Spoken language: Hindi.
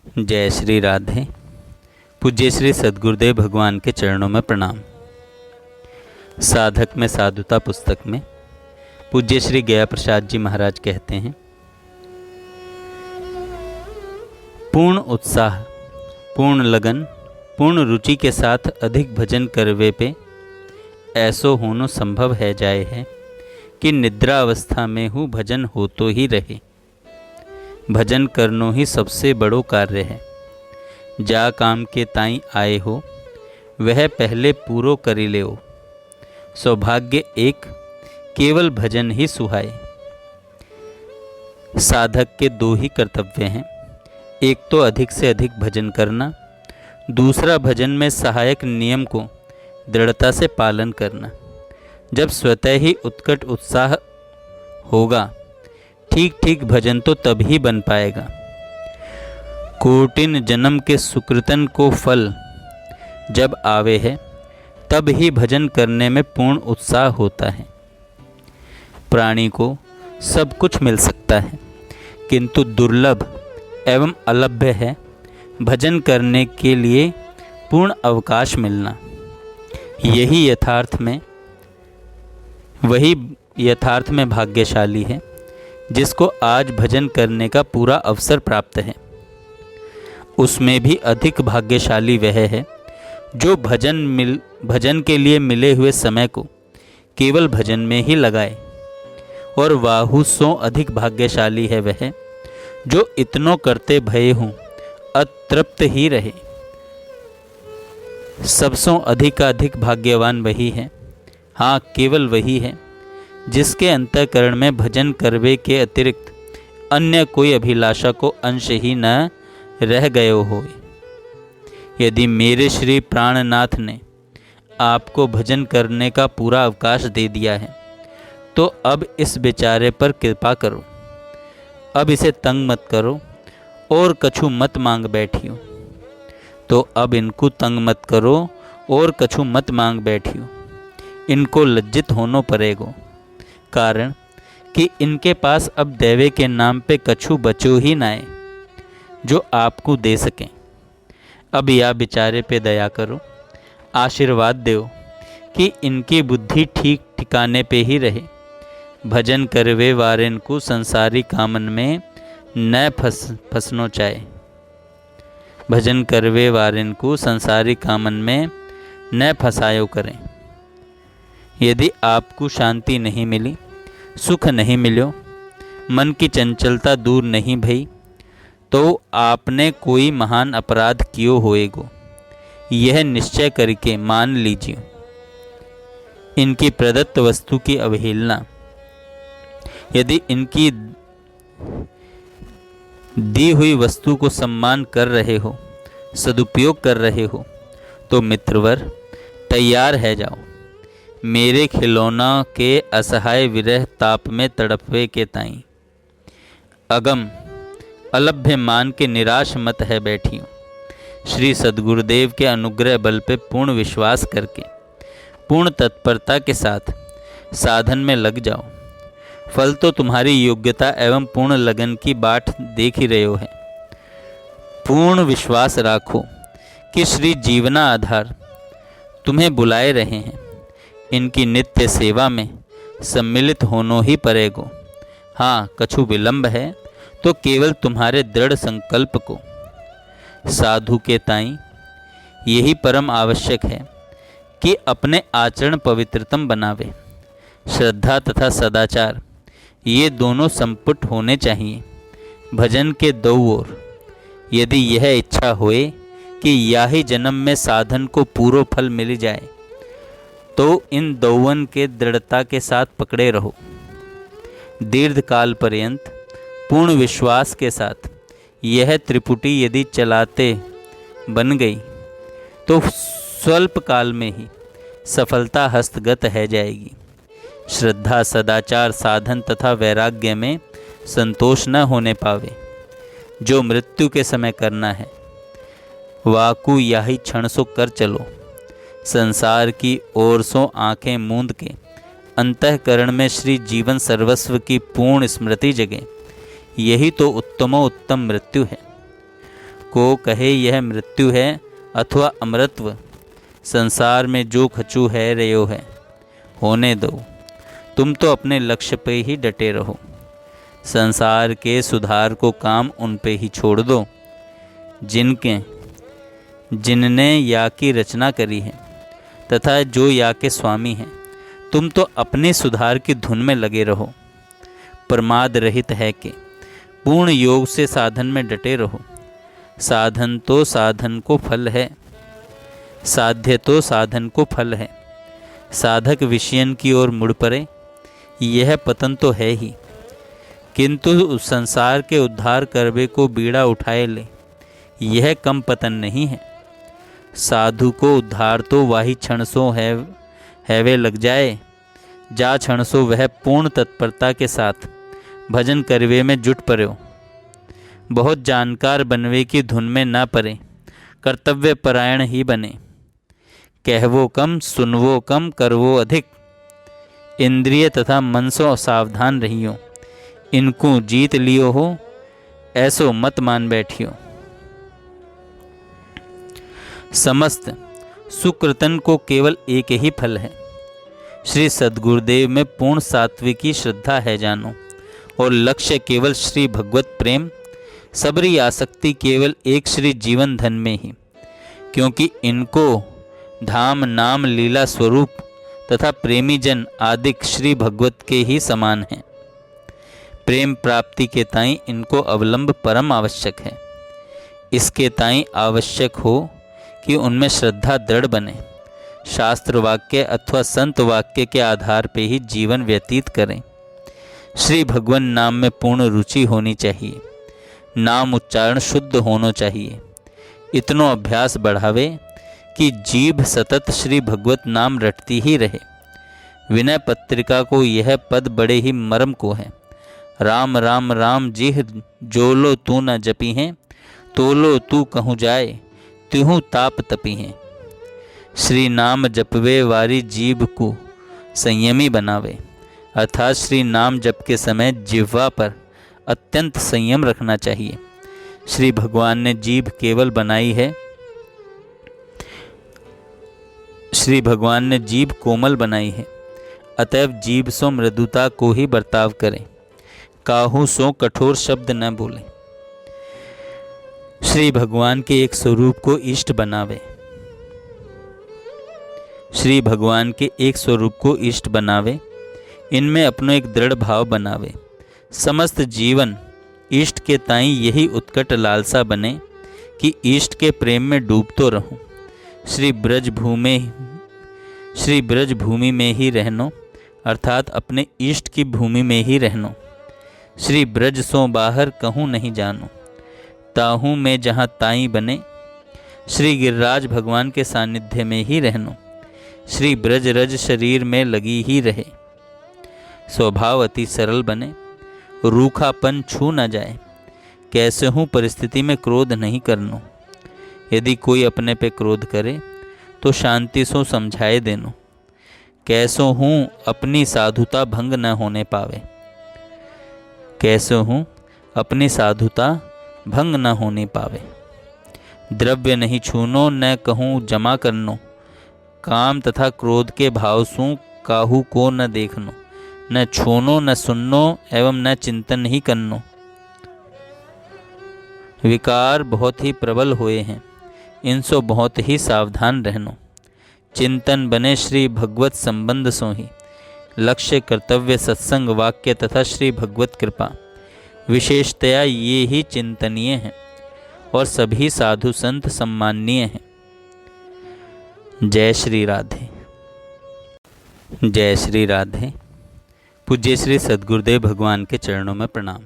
जय श्री राधे। पूज्य श्री सद्गुरुदेव भगवान के चरणों में प्रणाम। साधक में साधुता पुस्तक में पूज्य श्री गया प्रसाद जी महाराज कहते हैं, पूर्ण उत्साह, पूर्ण लगन, पूर्ण रुचि के साथ अधिक भजन करवे पे ऐसो होनो संभव है जाए है कि निद्रा अवस्था में हूँ भजन हो तो ही रहे। भजन करनो ही सबसे बड़ो कार्य है। जा काम के ताई आए हो वह पहले पूरो करी ले हो। सौभाग्य एक, केवल भजन ही सुहाए। साधक के दो ही कर्तव्य हैं, एक तो अधिक से अधिक भजन करना, दूसरा भजन में सहायक नियम को दृढ़ता से पालन करना। जब स्वतः ही उत्कट उत्साह होगा, ठीक ठीक भजन तो तभी बन पाएगा। कोटिन जन्म के सुकृतन को फल जब आवे है, तब ही भजन करने में पूर्ण उत्साह होता है। प्राणी को सब कुछ मिल सकता है, किंतु दुर्लभ एवं अलभ्य है भजन करने के लिए पूर्ण अवकाश मिलना। वही यथार्थ में भाग्यशाली है जिसको आज भजन करने का पूरा अवसर प्राप्त है। उसमें भी अधिक भाग्यशाली वह है जो भजन के लिए मिले हुए समय को केवल भजन में ही लगाए, और वाहु सो अधिक भाग्यशाली है वह जो इतनों करते भये हूँ अतृप्त ही रहे। सबसों अधिक भाग्यवान वही है, हाँ केवल वही है जिसके अंतःकरण में भजन करवे के अतिरिक्त अन्य कोई अभिलाषा को अंश ही न रह गयो हो। यदि मेरे श्री प्राणनाथ ने आपको भजन करने का पूरा अवकाश दे दिया है, तो अब इस बेचारे पर कृपा करो। अब इसे तंग मत करो और कछु मत मांग बैठियो। तो अब इनको तंग मत करो और कछु मत मांग बैठियो। इनको लज्जित होनो पड़ेगो, कारण कि इनके पास अब देवे के नाम पे कछु बचो ही ना है जो आपको दे सकें। अब या बेचारे पे दया करो, आशीर्वाद दो कि इनकी बुद्धि ठीक ठिकाने पे ही रहे। भजन करवे वारेन को संसारी कामन में न फंसनो चाहे। भजन करवे वारेन को संसारी कामन में न फंसायो करें। यदि आपको शांति नहीं मिली, सुख नहीं मिलो, मन की चंचलता दूर नहीं भई, तो आपने कोई महान अपराध कियो होएगो, यह निश्चय करके मान लीजिए। इनकी प्रदत्त वस्तु की अवहेलना, यदि इनकी दी हुई वस्तु को सम्मान कर रहे हो, सदुपयोग कर रहे हो, तो मित्रवर तैयार है जाओ। मेरे खिलौना के असहाय विरह ताप में तड़पवे के ताई अगम अलभ्य मान के निराश मत है बैठियो। श्री सद्गुरुदेव के अनुग्रह बल पे पूर्ण विश्वास करके पूर्ण तत्परता के साथ साधन में लग जाओ। फल तो तुम्हारी योग्यता एवं पूर्ण लगन की बाट देख ही रहे हो है। पूर्ण विश्वास राखो कि श्री जीवना आधार तुम्हें बुलाए रहे हैं। इनकी नित्य सेवा में सम्मिलित होनो ही पड़ेगो। हाँ, कछु विलंब है तो केवल तुम्हारे दृढ़ संकल्प को। साधु के ताई यही परम आवश्यक है कि अपने आचरण पवित्रतम बनावे। श्रद्धा तथा सदाचार ये दोनों संपुट होने चाहिए भजन के दो ओर। यदि यह इच्छा होए कि याही जन्म में साधन को पूरा फल मिल जाए, तो इन दौवन के दृढ़ता के साथ पकड़े रहो। दीर्घ काल पर्यंत पूर्ण विश्वास के साथ यह त्रिपुटी यदि चलाते बन गई, तो स्वल्प काल में ही सफलता हस्तगत है जाएगी। श्रद्धा, सदाचार, साधन तथा वैराग्य में संतोष न होने पावे। जो मृत्यु के समय करना है, वाकु यही क्षण सो कर चलो। संसार की ओर सो आंखें मूंद के अंतःकरण में श्री जीवन सर्वस्व की पूर्ण स्मृति जगे। यही तो उत्तमोत्तम मृत्यु है। को कहे यह मृत्यु है अथवा अमृतत्व, संसार में जो खचू है रयो है, होने दो, तुम तो अपने लक्ष्य पे ही डटे रहो। संसार के सुधार को काम उन पे ही छोड़ दो जिनने या की रचना करी है तथा जो या के स्वामी हैं। तुम तो अपने सुधार की धुन में लगे रहो। प्रमाद रहित है कि पूर्ण योग से साधन में डटे रहो। साधन तो साधन को फल है, साध्य तो साधन को फल है। साधक विषयन की ओर मुड़ पड़े, यह पतन तो है ही, किंतु संसार के उद्धार करवे को बीड़ा उठाए ले, यह कम पतन नहीं है। साधु को उद्धार तो वाही क्षण सो है वे लग जाए, जा क्षण सो वह पूर्ण तत्परता के साथ भजन करवे में जुट पड़ो। बहुत जानकार बनवे की धुन में न पड़े, कर्तव्य परायण ही बने। कहवो कम सुनवो कम करवो अधिक, इंद्रिय तथा मन सो सावधान रहियो। इनको जीत लियो हो, ऐसो मत मान बैठियो। समस्त सुकृतन को केवल एक ही फल है। श्री सद्गुरुदेव में पूर्ण सात्विकी श्रद्धा है जानो, और लक्ष्य केवल श्री भगवत प्रेम, सबरी आसक्ति केवल एक श्री जीवन धन में ही, क्योंकि इनको धाम नाम लीला स्वरूप तथा प्रेमी जन आदिक श्री भगवत के ही समान हैं। प्रेम प्राप्ति के ताई इनको अवलंब परम आवश्यक है। इसके ताई आवश्यक हो कि उनमें श्रद्धा दृढ़ बने, शास्त्र वाक्य अथवा संत वाक्य के आधार पे ही जीवन व्यतीत करें। श्री भगवान नाम में पूर्ण रुचि होनी चाहिए, नाम उच्चारण शुद्ध होना चाहिए। इतनो अभ्यास बढ़ावे कि जीभ सतत श्री भगवत नाम रटती ही रहे। विनय पत्रिका को यह पद बड़े ही मर्म को है। राम राम राम जिह जोलो तू न जपी हैं, तोलो तू कहूँ जाए तिहूँ ताप तपी हैं। श्री नाम जपवे वारी जीभ को संयमी बनावे, अर्थात श्री नाम जप के समय जिह्वा पर अत्यंत संयम रखना चाहिए। श्री भगवान ने जीभ केवल बनाई है, श्री भगवान ने जीभ कोमल बनाई है, अतएव जीभ सो मृदुता को ही बर्ताव करें, काहू सो कठोर शब्द न बोले। श्री भगवान के एक स्वरूप को इष्ट बनावे, श्री भगवान के एक स्वरूप को इष्ट बनावे, इनमें अपनो एक दृढ़ भाव बनावे। समस्त जीवन इष्ट के ताई यही उत्कट लालसा बने कि इष्ट के प्रेम में डूबतो रहूं। श्री ब्रज भूमि में ही रहनो, अर्थात अपने इष्ट की भूमि में ही रहनो। श्री ब्रज सो बाहर कहूँ नहीं जानो, ताहू में जहाँ ताई बने। श्री गिरिराज भगवान के सानिध्य में ही रहनो, श्री ब्रज रज शरीर में लगी ही रहे। स्वभाव अति सरल बने, रूखापन छू न जाए। कैसे हूँ परिस्थिति में क्रोध नहीं करनो। यदि कोई अपने पे क्रोध करे तो शांति सो समझाए देनो। कैसो हूँ अपनी साधुता भंग न होने पावे, कैसो हूँ अपनी साधुता भंग न होने पावे। द्रव्य नहीं छूनो न कहूँ जमा करनो, काम तथा क्रोध के भाव सु काहू को न देखनो। न छूनो न सुननो एवं न चिंतन ही करनो। विकार बहुत ही प्रबल हुए हैं, इनसो बहुत ही सावधान रहनो। चिंतन बने श्री भगवत संबंध सो ही। लक्ष्य कर्तव्य सत्संग वाक्य तथा श्री भगवत कृपा, विशेषतया ये ही चिंतनीय हैं और सभी साधु संत सम्माननीय हैं। जय श्री राधे। जय श्री राधे। पूज्य श्री सद्गुरुदेव भगवान के चरणों में प्रणाम।